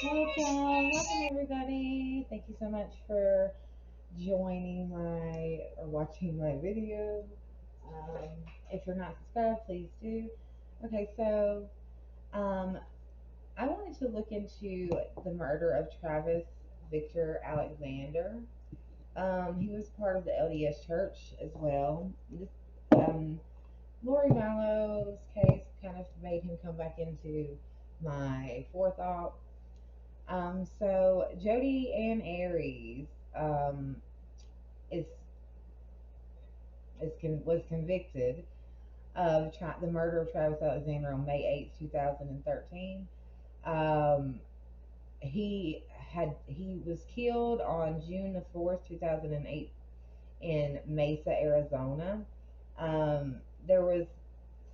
Welcome everybody. Thank you so much for joining my or watching my video. Um, if you're not subscribed, please do. Okay, so um, I wanted to look into the murder of Travis Victor Alexander. He was part of the LDS Church as well. Um, Lori Mallow's case kind of made him come back into my forethought. So Jodi and Arias um, is was convicted of the murder of Travis Alexander on May 8th, 2013. Um, he was killed on June the 4th, 2008 in Mesa, Arizona. Um, there was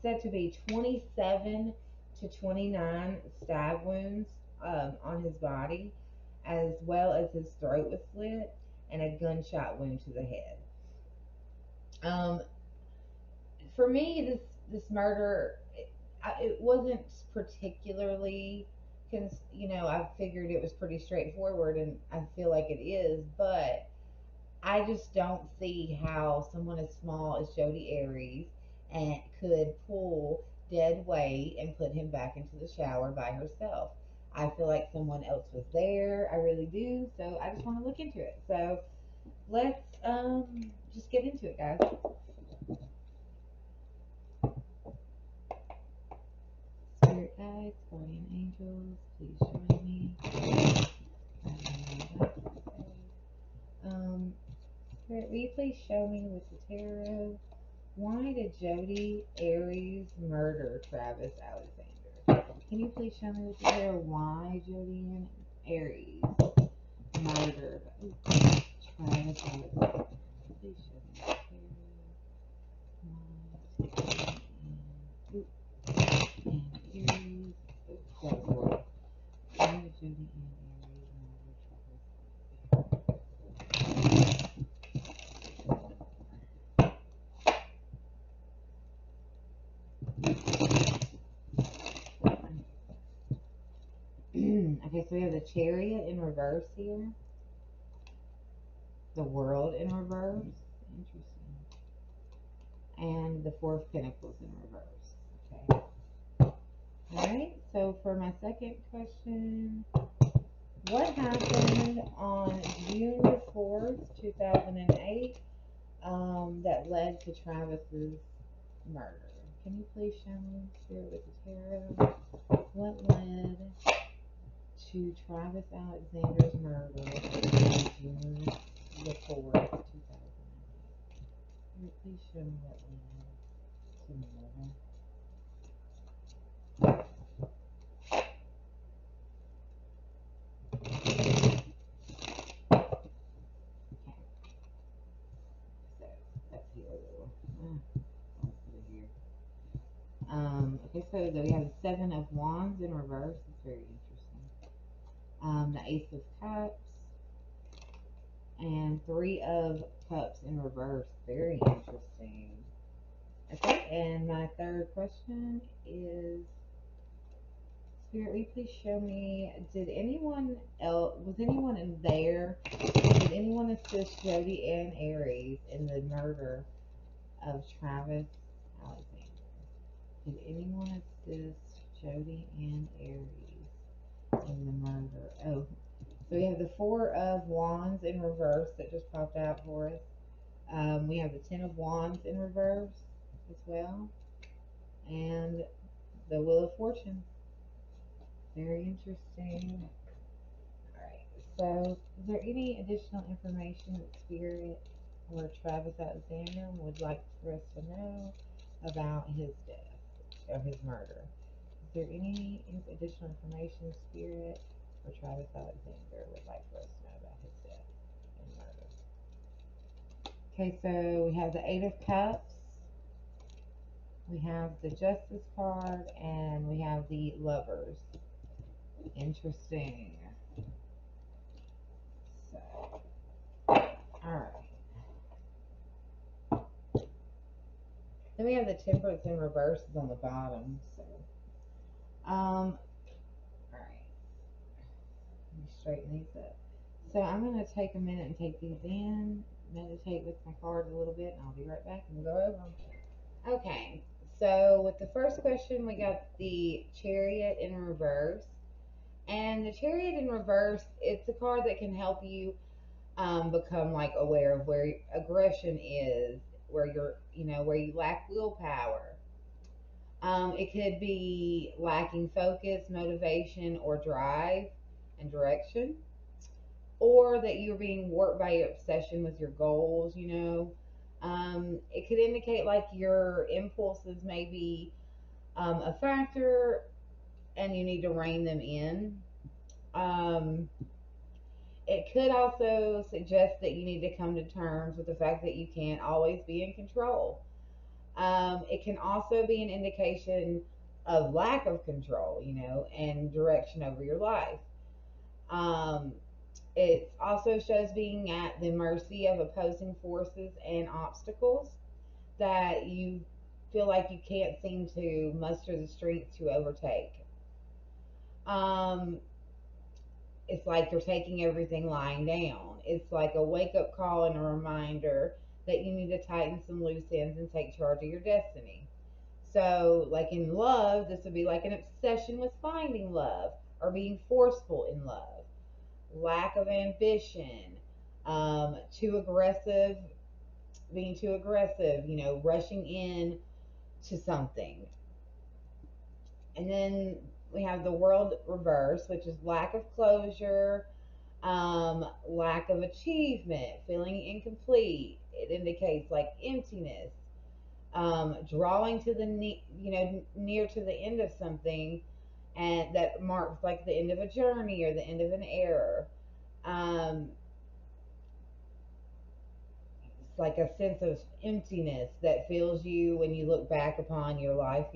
said to be 27 to 29 stab wounds on his body, as well as his throat was slit and a gunshot wound to the head. Um, for me, this murder, it wasn't particularly, I figured it was pretty straightforward, and I feel like it is, but I just don't see how someone as small as Jodi Arias and could pull dead weight and put him back into the shower by herself. I feel like someone else was there. I really do. So I just want to look into it. So let's just get into it, guys. Spirit guides, guardian angels, please join me. I don't know what to say. Spirit, will you please show me with the tarot? Why did Jodi Arias murder Travis Alexander? Can you please show me with the tarot why Jodi and Arias murdered Travis Alexander? Please show me the tarot. And Aries. Why did Jodi and Arias murder Travis? Okay, so we have the Chariot in reverse here. The World in reverse. Interesting. And the Four of Pentacles in reverse. Okay. Alright, so for my second question, what happened on June the 4th, 2008, that led to Travis's murder? Can you please show me, Spirit with the tarot, what led to Travis Alexander's murder on June the 4th, 2008? Please show me what led to the murder. So that's here a little. I'll put it here. Okay, so we have the Seven of Wands in reverse. It's very interesting. The Ace of Cups and Three of Cups in reverse. Very interesting. Okay, and my third question is, Spirit, will you please show me, did anyone else, was anyone in there, did anyone assist Jodi and Arias in the murder of Travis Alexander? Did anyone assist Jodi and Arias in the murder? Oh, so we have the Four of Wands in reverse that just popped out for us. We have the Ten of Wands in reverse as well. And the Wheel of Fortune. Very interesting. Alright, so is there any additional information that Spirit or Travis Alexander would like for us to know about his death or his murder? Is there any additional information Spirit or Travis Alexander would like for us to know about his death and murder? Okay, so we have the Eight of Cups, we have the Justice card, and we have the Lovers. Interesting. So, alright. Then we have the Temperance in reverse on the bottom. So, alright. straighten these up. So I'm going to take a minute and take these in, meditate with my cards a little bit, and I'll be right back and we'll go over them. Okay, so with the first question, we got the Chariot in reverse. And the Chariot in reverse, it's a card that can help you become like aware of where aggression is, where where you lack willpower. It could be lacking focus, motivation, or drive and direction, or that you're being warped by your obsession with your goals. It could indicate like your impulses may be a factor and you need to rein them in. Um, it could also suggest that you need to come to terms with the fact that you can't always be in control. It can also be an indication of lack of control, and direction over your life. Um, it also shows being at the mercy of opposing forces and obstacles that you feel like you can't seem to muster the strength to overtake. Um, it's like you're taking everything lying down. It's like a wake up call and a reminder that you need to tighten some loose ends and take charge of your destiny. So, like in love, this would be like an obsession with finding love or being forceful in love, lack of ambition, too aggressive, being too aggressive, rushing in to something. And then we have the world reverse, which is lack of closure, lack of achievement, feeling incomplete. It indicates like emptiness, drawing to the near to the end of something, and that marks like the end of a journey or the end of an era. Um, it's like a sense of emptiness that fills you when you look back upon your life,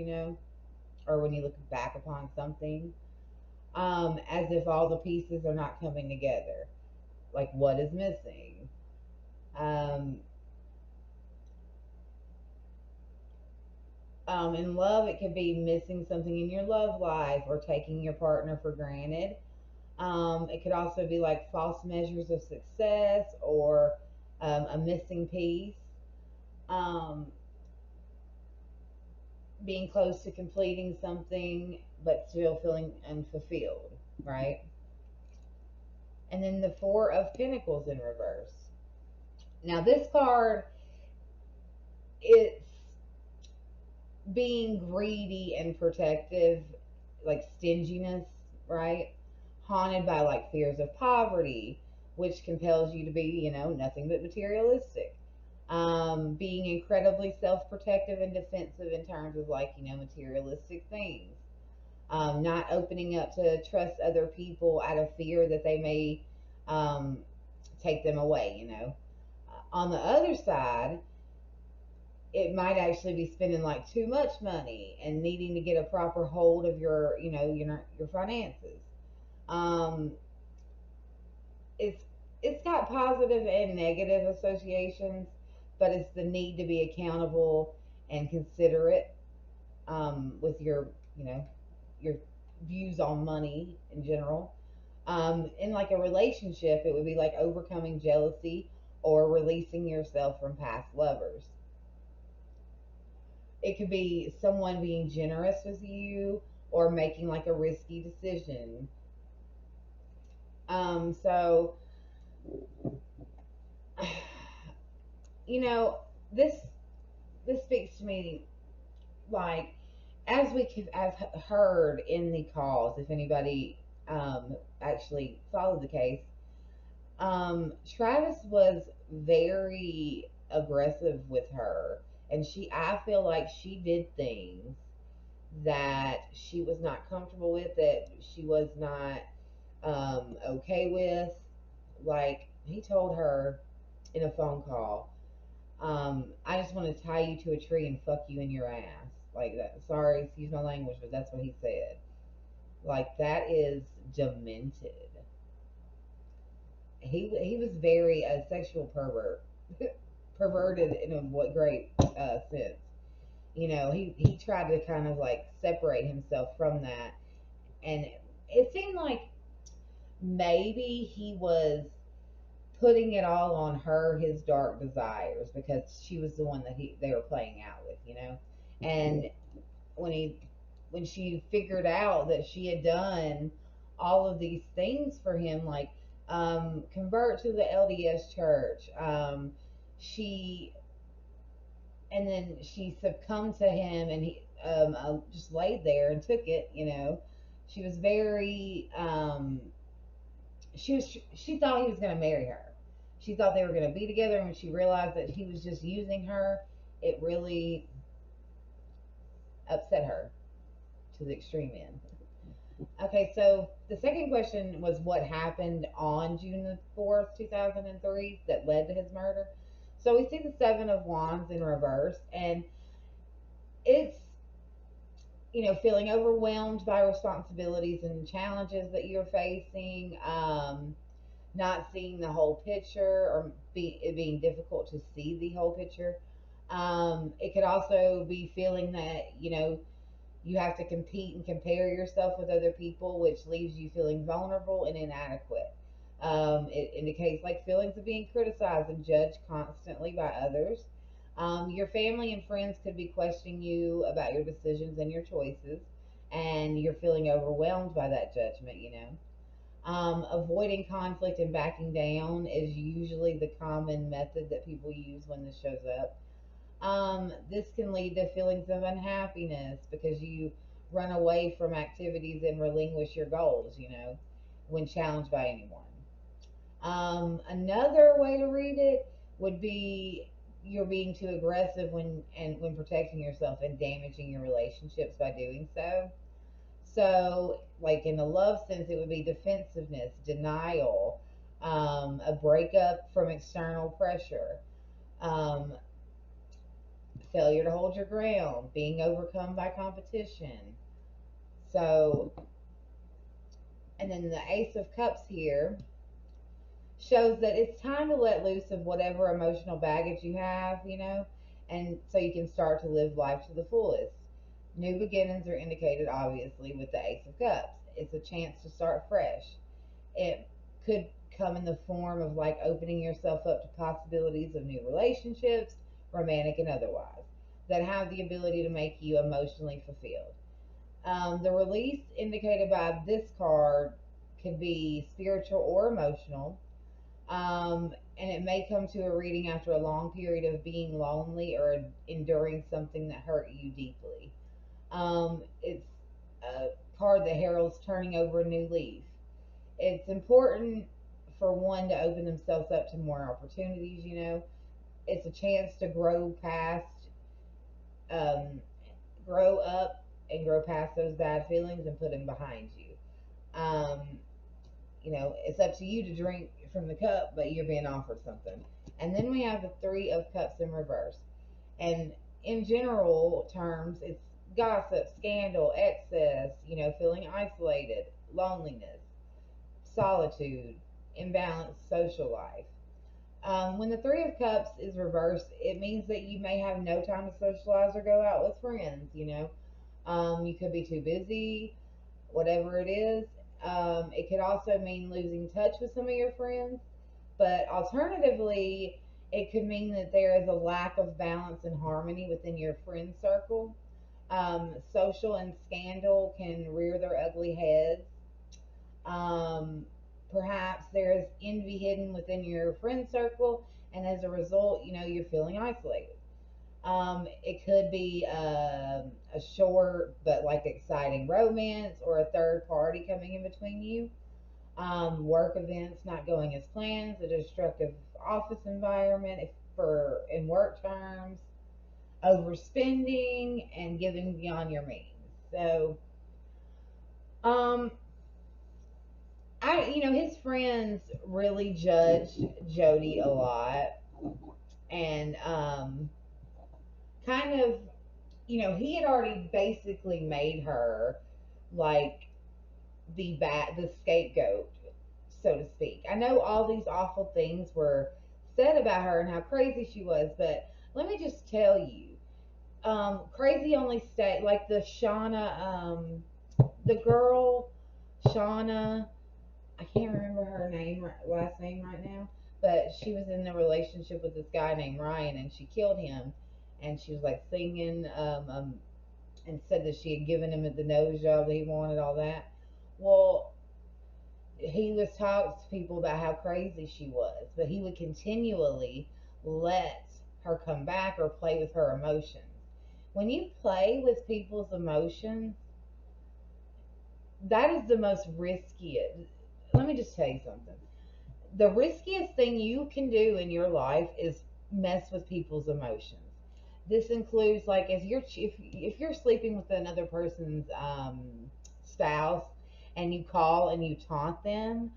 or when you look back upon something, as if all the pieces are not coming together. Like what is missing? Um, in love, it could be missing something in your love life or taking your partner for granted. It could also be like false measures of success or a missing piece. Um, being close to completing something but still feeling unfulfilled, right? And then the Four of Pentacles in reverse. Now, this card, it's being greedy and protective, like stinginess, right? Haunted by like fears of poverty, which compels you to be, nothing but materialistic. Being incredibly self protective and defensive in terms of like, materialistic things. Not opening up to trust other people out of fear that they may um, take them away. On the other side, it might actually be spending like too much money and needing to get a proper hold of your finances. Um, it's it's got positive and negative associations, but it's the need to be accountable and considerate with your views on money in general. In like a relationship, it would be like overcoming jealousy or releasing yourself from past lovers. It could be someone being generous with you or making like a risky decision. So you know, this this speaks to me like as we could have heard in the calls, if anybody actually followed the case, Travis was very aggressive with her, and I feel like she did things that she was not comfortable with, that she was not okay with. Like he told her in a phone call, I just want to tie you to a tree and fuck you in your ass. Like that. Sorry, excuse my language, but that's what he said. Like that is demented. He was very a sexual pervert, perverted in a what great sense. He tried to kind of like separate himself from that, and it seemed like maybe he was putting it all on her, his dark desires, because she was the one that they were playing out with, you know. And when he when she figured out that she had done all of these things for him, like convert to the LDS church, she and then she succumbed to him, and he just laid there and took it, you know. She was very she thought he was going to marry her. She thought they were going to be together, and when she realized that he was just using her, it really upset her to the extreme end. Okay, so the second question was what happened on June the 4th, 2003 that led to his murder. So we see the 7 of Wands in reverse, and it's, feeling overwhelmed by responsibilities and challenges that you're facing, not seeing the whole picture, or it being difficult to see the whole picture. It could also be feeling that, you have to compete and compare yourself with other people, which leaves you feeling vulnerable and inadequate. It indicates like feelings of being criticized and judged constantly by others. Your family and friends could be questioning you about your decisions and your choices, and you're feeling overwhelmed by that judgment, you know. Avoiding conflict and backing down is usually the common method that people use when this shows up. This can lead to feelings of unhappiness because you run away from activities and relinquish your goals, when challenged by anyone. Another way to read it would be you're being too aggressive when protecting yourself and damaging your relationships by doing so. So, like in the love sense, it would be defensiveness, denial, a breakup from external pressure, um, failure to hold your ground, being overcome by competition. So, and then the Ace of Cups here shows that it's time to let loose of whatever emotional baggage you have, and so you can start to live life to the fullest. New beginnings are indicated, obviously, with the Ace of Cups. It's a chance to start fresh. It could come in the form of like opening yourself up to possibilities of new relationships, romantic and otherwise, that have the ability to make you emotionally fulfilled. The release indicated by this card could be spiritual or emotional, and it may come to a reading after a long period of being lonely or enduring something that hurt you deeply. It's a card that heralds turning over a new leaf. It's important for one to open themselves up to more opportunities, It's a chance to um, grow up and grow past those bad feelings and put them behind you. Um, it's up to you to drink from the cup, but you're being offered something. And then we have the 3 of Cups in reverse. And in general terms, it's gossip, scandal, excess, feeling isolated, loneliness, solitude, imbalanced social life. When the 3 of Cups is reversed, it means that you may have no time to socialize or go out with friends, You could be too busy, whatever it is. It could also mean losing touch with some of your friends, but alternatively, it could mean that there is a lack of balance and harmony within your friend circle. Social and scandal can rear their ugly heads. Um, Perhaps there's envy hidden within your friend circle, and as a result, you're feeling isolated. It could be a short but like exciting romance or a third party coming in between you. Work events not going as planned, a destructive office environment if for in work terms, overspending and giving beyond your means. So, um, his friends really judged Jodi a lot, and kind of, he had already basically made her like the scapegoat, so to speak. I know all these awful things were said about her and how crazy she was, but let me just tell you, crazy only stay like the Shauna, the girl Shauna. I can't remember her last name right now, but she was in a relationship with this guy named Ryan, and she killed him. And she was like singing, and said that she had given him the nose job that he wanted, all that. Well, he was talking to people about how crazy she was, but he would continually let her come back or play with her emotions. When you play with people's emotions, that is the most riskiest. Let me just tell you something. The riskiest thing you can do in your life is mess with people's emotions. This includes like if you're sleeping with another person's spouse and you call and you taunt them,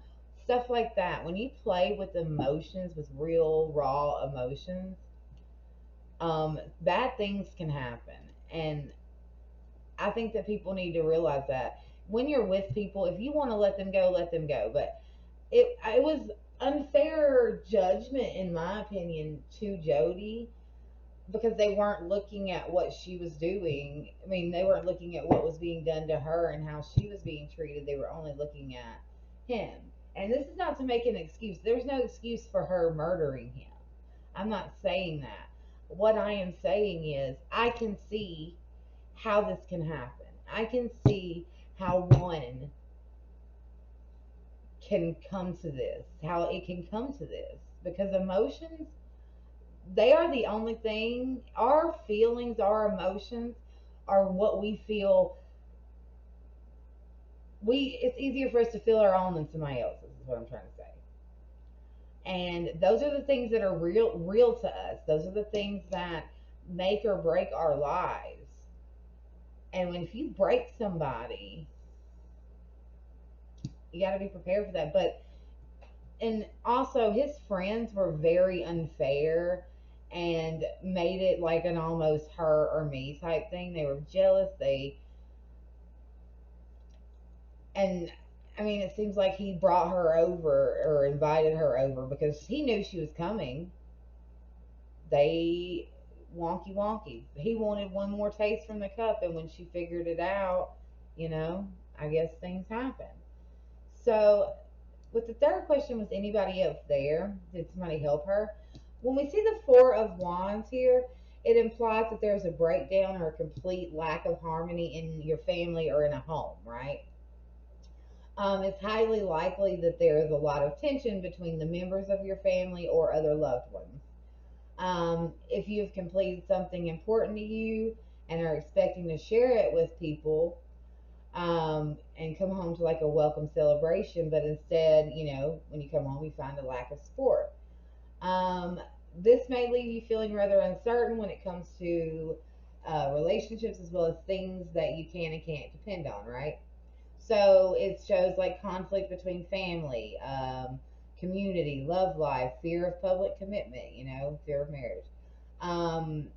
stuff like that. When you play with emotions, with real raw emotions, bad things can happen. And I think that people need to realize that when you're with people, if you want to let them go, let them go. But it was unfair judgment, in my opinion, to Jodi because they weren't looking at what she was doing. I mean, they weren't looking at what was being done to her and how she was being treated. They were only looking at him. And this is not to make an excuse. There's no excuse for her murdering him. I'm not saying that. What I am saying is, I can see how this can happen. I can see how one can come to this, how it can come to this. Because emotions, they are the only thing, our feelings, our emotions are what we feel. It's easier for us to feel our own than somebody else's, is what I'm trying to say. And those are the things that are real to us. Those are the things that make or break our lives. And when if you break somebody, you got to be prepared for that. But and also his friends were very unfair and made it like an almost her or me type thing. They were jealous. And I mean, it seems like he brought her over or invited her over because he knew she was coming. They wonky wonky. He wanted one more taste from the cup, and when she figured it out, you know, I guess things happen. So, with the third question, was anybody else there? Did somebody help her? When we see the Four of Wands here, it implies that there's a breakdown or a complete lack of harmony in your family or in a home, right? It's highly likely that there is a lot of tension between the members of your family or other loved ones. If you've completed something important to you and are expecting to share it with people, and come home to like a welcome celebration, but instead, you know, when you come home, you find a lack of support. Um, this may leave you feeling rather uncertain when it comes to relationships as well as things that you can and can't depend on, right? So it shows like conflict between family, community, love life, fear of public commitment, you know, fear of marriage. Um,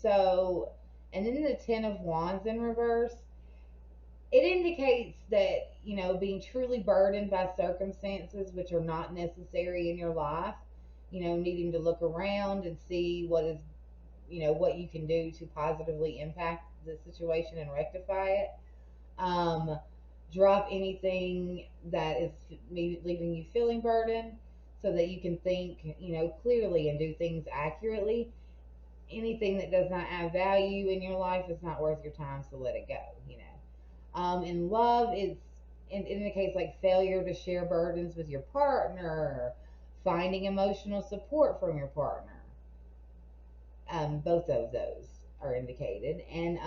so, and then the Ten of Wands in reverse, it indicates that, you know, being truly burdened by circumstances which are not necessary in your life, you know, needing to look around and see what is, you know, what you can do to positively impact the situation and rectify it. Um, Drop anything that is leaving you feeling burdened so that you can think, you know, clearly and do things accurately. Anything that does not add value in your life is not worth your time, so let it go, you know. In love, it indicates like failure to share burdens with your partner, finding emotional support from your partner. Both of those are indicated, and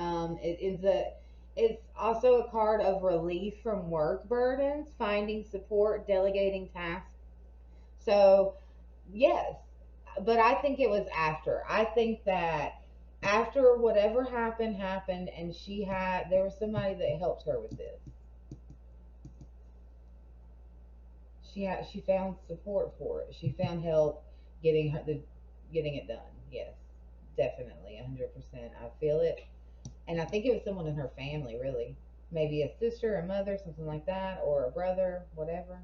it's also a card of relief from work burdens, finding support, delegating tasks. So yes, but I think it was after. I think that after whatever happened, and there was somebody that helped her with this. She found support for it. She found help getting it done. Yes, definitely, 100%. I feel it, and I think it was someone in her family, really, maybe a sister, a mother, something like that, or a brother, whatever.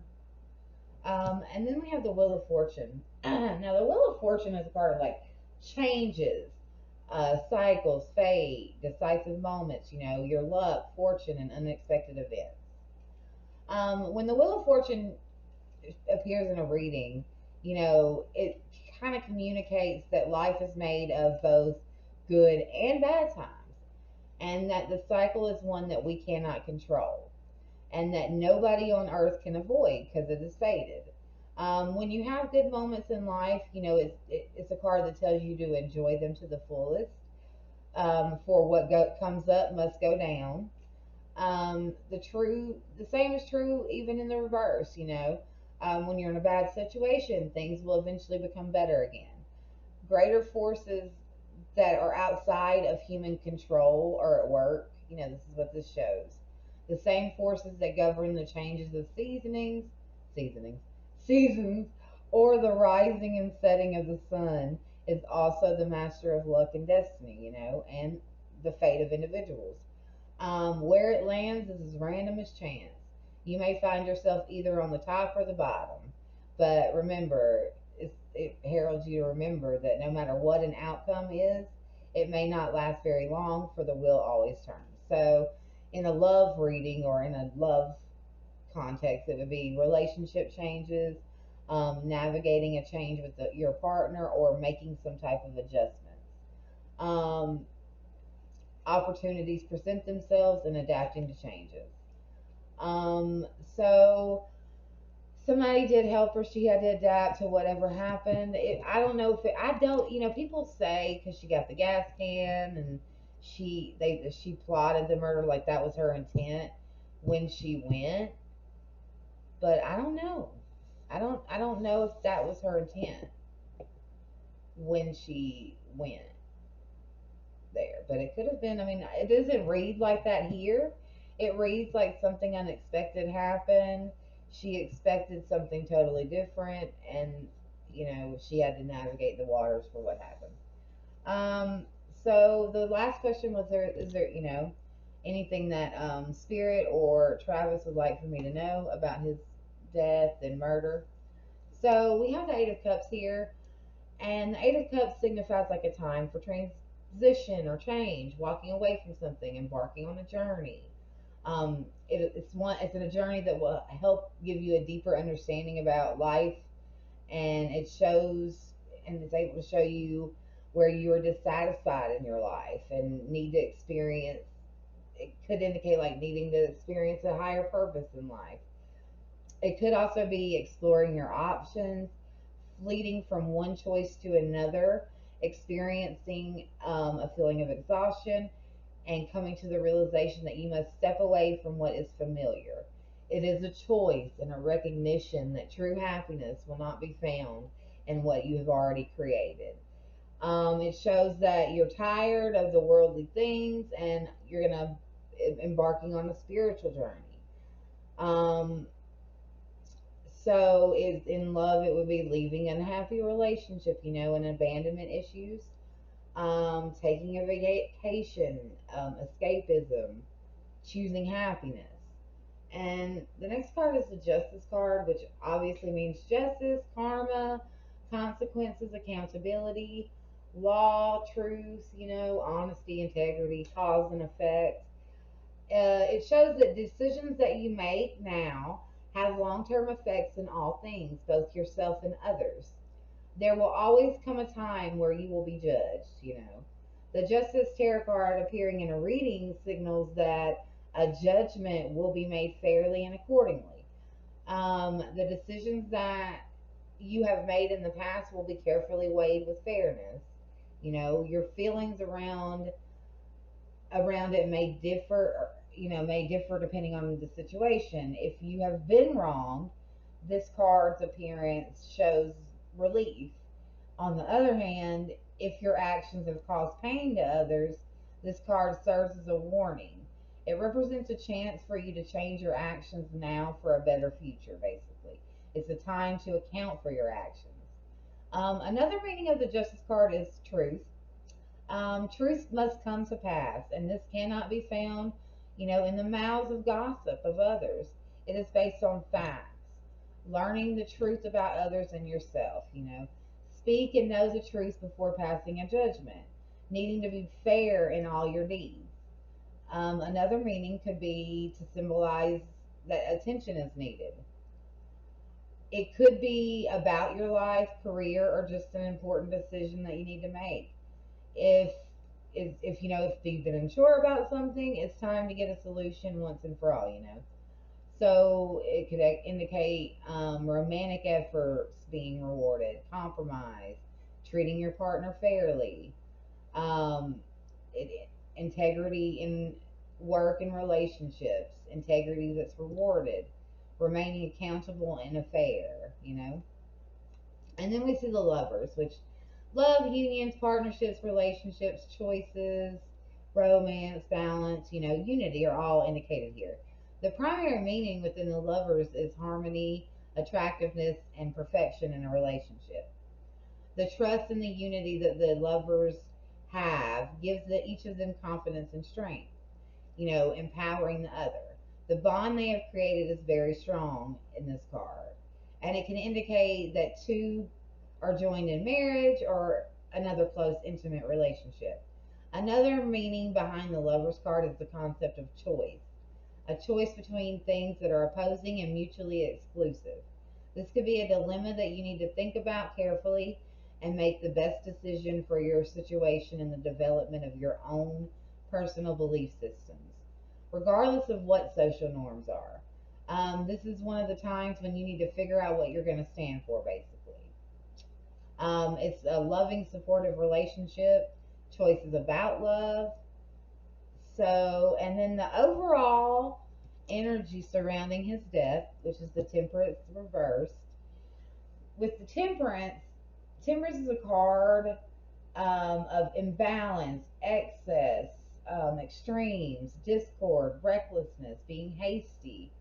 And then we have the Wheel of Fortune. Now, the Wheel of Fortune is a card of like changes, cycles, fate, decisive moments, you know, your luck, fortune, and unexpected events. When the Wheel of Fortune appears in a reading, it kind of communicates that life is made of both good and bad times, and that the cycle is one that we cannot control, and that nobody on earth can avoid because it is fated. When you have good moments in life, it's a card that tells you to enjoy them to the fullest. For what comes up must go down. The same is true even in the reverse. When you're in a bad situation, things will eventually become better again. Greater forces that are outside of human control are at work. This is what this shows. The same forces that govern the changes of seasonings, seasons, or the rising and setting of the sun is also the master of luck and destiny, and the fate of individuals. Where it lands is as random as chance. You may find yourself either on the top or the bottom, but remember, it heralds you to remember that no matter what an outcome is, it may not last very long, for the wheel always turns. So, in a love reading or in a love context, it would be relationship changes, navigating a change with your partner, or making some type of adjustments. Um, Opportunities present themselves and adapting to changes. Um, so somebody did help her. She had to adapt to whatever happened. I don't know if I don't. People say because she got the gas can and she plotted the murder, like that was her intent when she went. But I don't know. I don't know if that was her intent when she went there, but it could have been. I mean, it doesn't read like that here. It reads like something unexpected happened. She expected something totally different, and she had to navigate the waters for what happened. So the last question was, there anything that Spirit or Travis would like for me to know about his death and murder? So we have the Eight of Cups here. And the Eight of Cups signifies like a time for transition or change, walking away from something, embarking on a journey. It's a journey that will help give you a deeper understanding about life, and it's able to show you where you are dissatisfied in your life and need to experience. It could indicate like needing to experience a higher purpose in life. It could also be exploring your options, fleeting from one choice to another, experiencing a feeling of exhaustion, and coming to the realization that you must step away from what is familiar. It is a choice and a recognition that true happiness will not be found in what you have already created. It shows that you're tired of the worldly things and you're gonna embarking on a spiritual journey. Um, so is in love, it would be leaving an unhappy relationship, and abandonment issues, taking a vacation, escapism, choosing happiness. And the next card is the Justice card, which obviously means justice, karma, consequences, accountability, law, truth, honesty, integrity, cause and effect. It shows that decisions that you make now have long term effects in all things, both yourself and others. There will always come a time where you will be judged. The Justice Tarot card appearing in a reading signals that a judgment will be made fairly and accordingly. The decisions that you have made in the past will be carefully weighed with fairness. Your feelings around it may differ depending on the situation. If you have been wronged, this card's appearance shows relief. On the other hand, if your actions have caused pain to others, this card serves as a warning. It represents a chance for you to change your actions now for a better future, basically. It's a time to account for your actions. Another meaning of the Justice card is truth. Truth must come to pass, and this cannot be found, in the mouths of gossip of others. It is based on facts, learning the truth about others and yourself. Speak and know the truth before passing a judgment, needing to be fair in all your deeds. Another meaning could be to symbolize that attention is needed. It could be about your life, career, or just an important decision that you need to make. If if you know if you've been unsure about something, it's time to get a solution once and for all. So it could indicate romantic efforts being rewarded, compromise, treating your partner fairly, um, integrity in work and relationships, integrity that's rewarded, remaining accountable in a fair. And then we see the lovers, which love, unions, partnerships, relationships, choices, romance, balance, unity are all indicated here. The primary meaning within the lovers is harmony, attractiveness, and perfection in a relationship. The trust and the unity that the lovers have gives each of them confidence and strength, empowering the other. The bond they have created is very strong in this card. And it can indicate that two are joined in marriage or another close, intimate relationship. Another meaning behind the Lover's card is the concept of choice, a choice between things that are opposing and mutually exclusive. This could be a dilemma that you need to think about carefully and make the best decision for your situation and the development of your own personal belief systems, regardless of what social norms are. This is one of the times when you need to figure out what you're going to stand for, basically. It's a loving, supportive relationship, choices about love. So, and then the overall energy surrounding his death, which is the Temperance reversed. With the Temperance is a card of imbalance, excess, extremes, discord, recklessness, being hasty.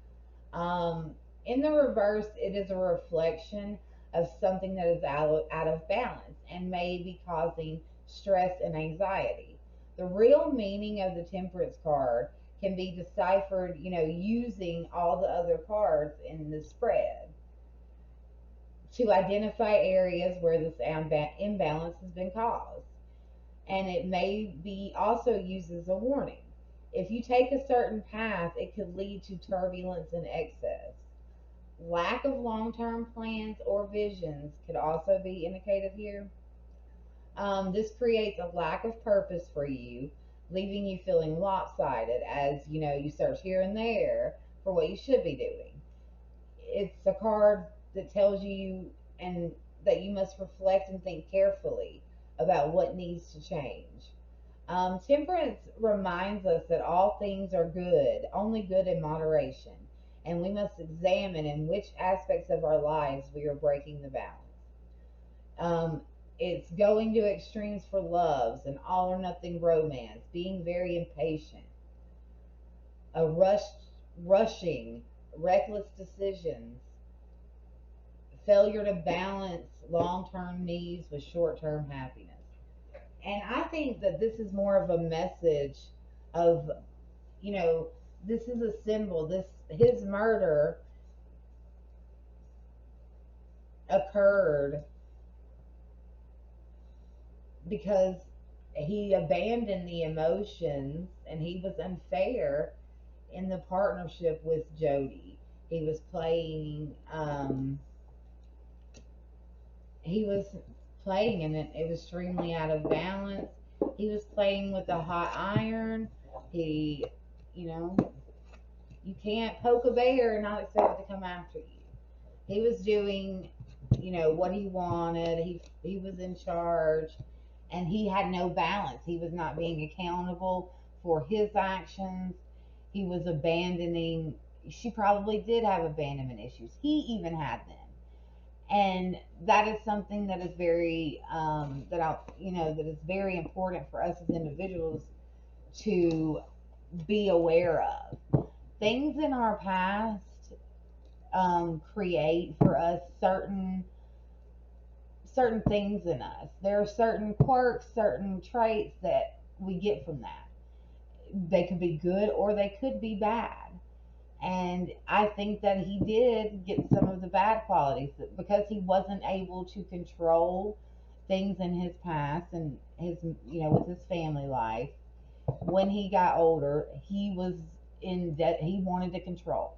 Um, in the reverse, it is a reflection of something that is out of balance and may be causing stress and anxiety. The real meaning of the Temperance card can be deciphered, using all the other cards in the spread to identify areas where this imbalance has been caused. And it may be also used as a warning. If you take a certain path, it could lead to turbulence and excess. Lack of long term plans or visions could also be indicated here. This creates a lack of purpose for you, leaving you feeling lopsided as you search here and there for what you should be doing. It's a card that tells you and that you must reflect and think carefully about what needs to change. Temperance reminds us that all things are good, only good in moderation, and we must examine in which aspects of our lives we are breaking the balance. Um, it's going to extremes for loves, an all or nothing romance, being very impatient, rushing, reckless decisions, failure to balance long term needs with short term happiness. And I think that this is more of a message of, you know, this is a symbol. His murder occurred because he abandoned the emotions and he was unfair in the partnership with Jodi. He was playing he was playing and it was extremely out of balance. He was playing with a hot iron. He, you know, you can't poke a bear and not expect it to come after you. He was doing, what he wanted. He was in charge, and he had no balance. He was not being accountable for his actions. He was abandoning. She probably did have abandonment issues. He even had them, and that is something that is very that is very important for us as individuals to be aware of. Things in our past create for us certain things in us. There are certain quirks, certain traits that we get from that. They could be good or they could be bad. And I think that he did get some of the bad qualities because he wasn't able to control things in his past and his, with his family life. When he got older, he was in debt. He wanted to control.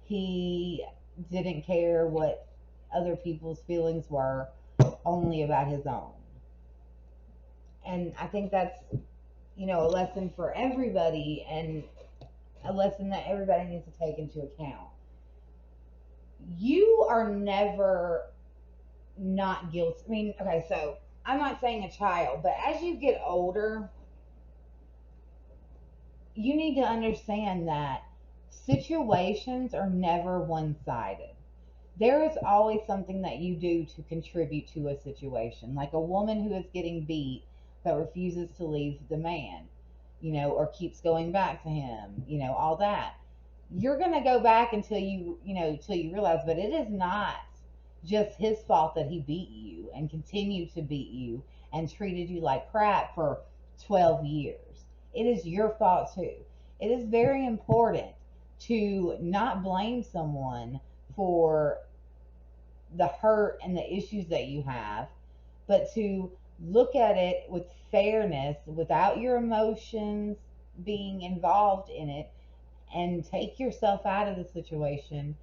He didn't care what other people's feelings were, only about his own. And I think that's, a lesson for everybody, and a lesson that everybody needs to take into account. You are never not guilty. I mean, okay, so I'm not saying a child, but as you get older, you need to understand that situations are never one sided. There is always something that you do to contribute to a situation. Like a woman who is getting beat but refuses to leave the man, or keeps going back to him, all that. You're going to go back until you realize, but it is not just his fault that he beat you and continued to beat you and treated you like crap for 12 years. It is your fault too. It is very important to not blame someone for the hurt and the issues that you have, but to look at it with fairness without your emotions being involved in it, and take yourself out of the situation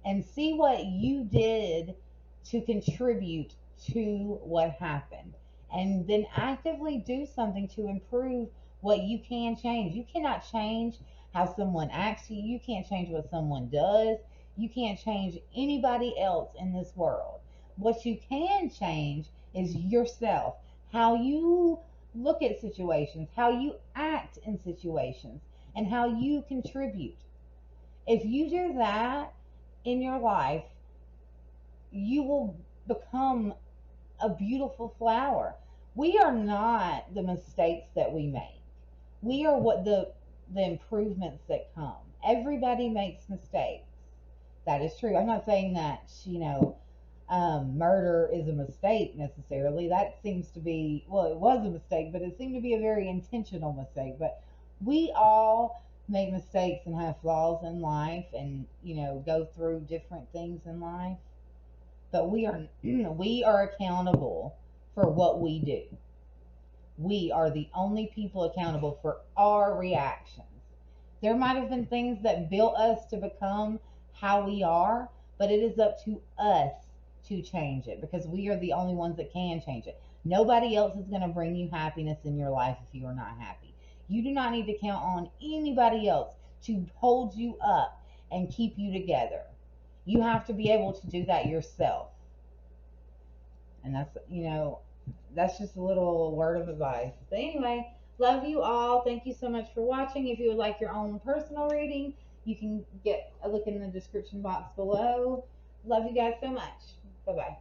and see what you did to contribute to what happened, and then actively do something to improve what you can change. You cannot change how someone acts to you. You can't change what someone does. You can't change anybody else in this world. What you can change is yourself, how you look at situations, how you act in situations, and how you contribute. If you do that in your life, you will become a beautiful flower. We are not the mistakes that we make. We are what the improvements that come. Everybody makes mistakes. That is true. I'm not saying that murder is a mistake necessarily. That seems to be, well, it was a mistake, but it seemed to be a very intentional mistake. But we all make mistakes and have flaws in life, and go through different things in life. But we are we are accountable for what we do. We are the only people accountable for our reactions. There might have been things that built us to become how we are, but it is up to us to change it, because we are the only ones that can change it. Nobody else is going to bring you happiness in your life if you are not happy. You do not need to count on anybody else to hold you up and keep you together. You have to be able to do that yourself. And that's just a little word of advice. But anyway, love you all. Thank you so much for watching. If you would like your own personal reading, you can get a look in the description box below. Love you guys so much. Bye bye.